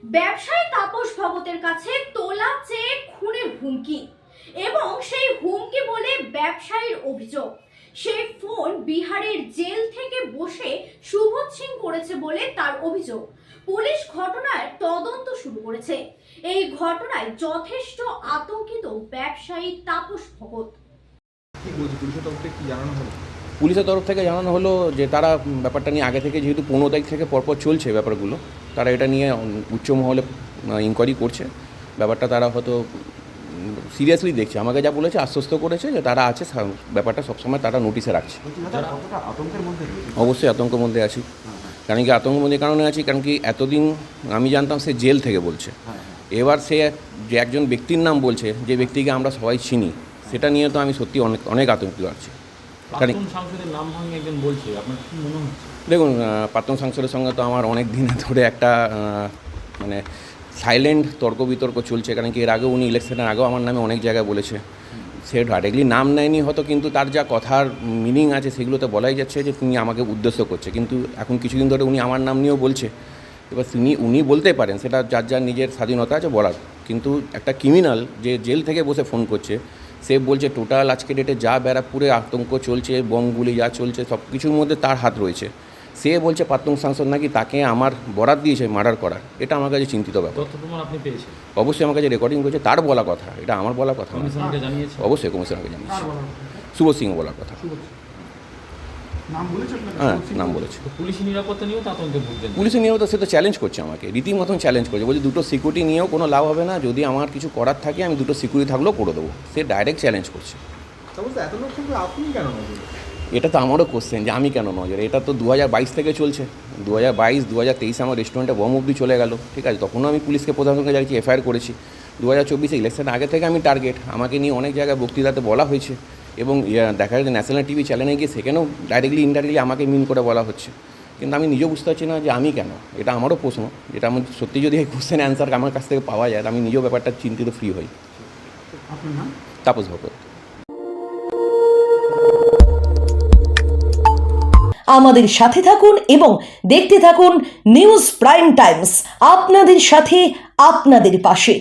ব্যবসায়ী তাপস ভগতের কাছে তোলা চেক খুনের হুমকি এবং সেই হুমকি বলে ব্যবসায়ীর অভিযোগ সেই ফোন বিহারের জেল থেকে বসে সুবোধ সিং করেছে বলে তার অভিযোগ। পুলিশ ঘটনার তদন্ত শুরু করেছে। এই ঘটনায় যথেষ্ট আতঙ্কিত ব্যবসায়ী তাপস ভগত। পুলিশের তরফ থেকে জানানো হলো যে তারা ব্যাপারটা নিয়ে আগে থেকে যেহেতু 15 তারিখ থেকে পরপর চলছে ব্যাপারগুলো, তারা এটা নিয়ে উচ্চ মহলে ইনকোয়ারি করছে। ব্যাপারটা তারা হয়তো সিরিয়াসলি দেখছে। আমাকে যা বলেছে, আশ্বস্ত করেছে যে তারা আছে, ব্যাপারটা সবসময় তারা নোটিশে রাখছে। অবশ্যই আতঙ্কের মধ্যে আছি। কারণ কি আতঙ্কের মধ্যে কারণে আছি, কারণ কি এতদিন আমি জানতাম সে জেল থেকে বলছে, এবার সে যে একজন ব্যক্তির নাম বলছে, যে ব্যক্তিকে আমরা সবাই চিনি, সেটা নিয়ে তো আমি সত্যি অনেক অনেক আতঙ্কিত আছি। দেখুন, প্রাক্তন সাংসদের সঙ্গে তো আমার অনেক দিন ধরে একটা মানে সাইলেন্ট তর্ক বিতর্ক চলছে। কারণ কি এর আগেও উনি ইলেকশনের আগেও আমার নামে অনেক জায়গায় বলেছে। সে ডাইরেক্টলি নাম নেয়নি হয়তো, কিন্তু তার যা কথার মিনিং আছে সেগুলোতে বলাই যাচ্ছে যে তিনি আমাকে উদ্দেশ্য করছে। কিন্তু এখন কিছুদিন ধরে উনি আমার নাম নিয়েও বলছে। এবার উনি বলতে পারেন, সেটা যার যার নিজের স্বাধীনতা আছে বলার। কিন্তু একটা ক্রিমিনাল যে জেল থেকে বসে ফোন করছে, সে বলছে টোটাল আজকে ডেটে যা ব্যারাকপুরে আতঙ্ক চলছে, বমগুলি যা চলছে, সব কিছুর মধ্যে তার হাত রয়েছে। সে বলছে প্রাক্তন সাংসদ নাকি তাকে আমার বরাত দিয়েছে মার্ডার করার। এটা আমার কাছে চিন্তিত ব্যাপার। অবশ্যই আমার কাছে রেকর্ডিং রয়েছে, তার বলা কথা, এটা আমার বলা কথা। অবশ্যই কমিশনারকে জানিয়েছি। সুবোধ সিং বলার কথা। হ্যাঁ, নাম বলেছে। পুলিশের নিরাপত্তা নিয়েও পুলিশের নিরাপত্তা সে তো চ্যালেঞ্জ করছে আমাকে, রীতিমতন চ্যালেঞ্জ করছে। বলছে দুটো সিকিউরিটি নিয়েও কোনো লাভ হবে না, যদি আমার কিছু করার থাকে আমি দুটো সিকিউরিটি থাকলেও করে দেবো। সে ডাইরেক্ট চ্যালেঞ্জ করছে। এটা তো আমারও কোশ্চেন যে আমি কেন নজরে। এটা তো 2022 থেকে চলছে। 2022, 2023 আমার রেস্টুরেন্টে বম অবধি চলে গেল, ঠিক আছে। তখনও আমি পুলিশকে প্রশাসনকে জানিয়েছি, এফআইআর করেছি। 2024 ইলেকশনের আগে থেকে আমি টার্গেট। আমাকে নিয়ে অনেক জায়গায় বক্তৃতাতে বলা হয়েছে এবং দেখা যায় ন্যাশনাল টিভি চ্যানেলে গিয়ে সেখানেও ডাইরেক্টলি ইনডাইরেক্টলি আমাকে মিন করে বলা হচ্ছে। কিন্তু আমি নিজেও বুঝতে পারছি না যে আমি কেন। এটা আমারও প্রশ্ন, যেটা আমার সত্যি যদি এই কোশ্চেন অ্যান্সার আমার কাছ থেকে পাওয়া যায়, আমি নিজেও ব্যাপারটা চিন্তিত ফ্রি হই। তাপস ভগত। আমাদের সাথে থাকুন এবং দেখতে থাকুন নিউজ প্রাইম টাইমস, আপনাদের সাথে, আপনাদের পাশে।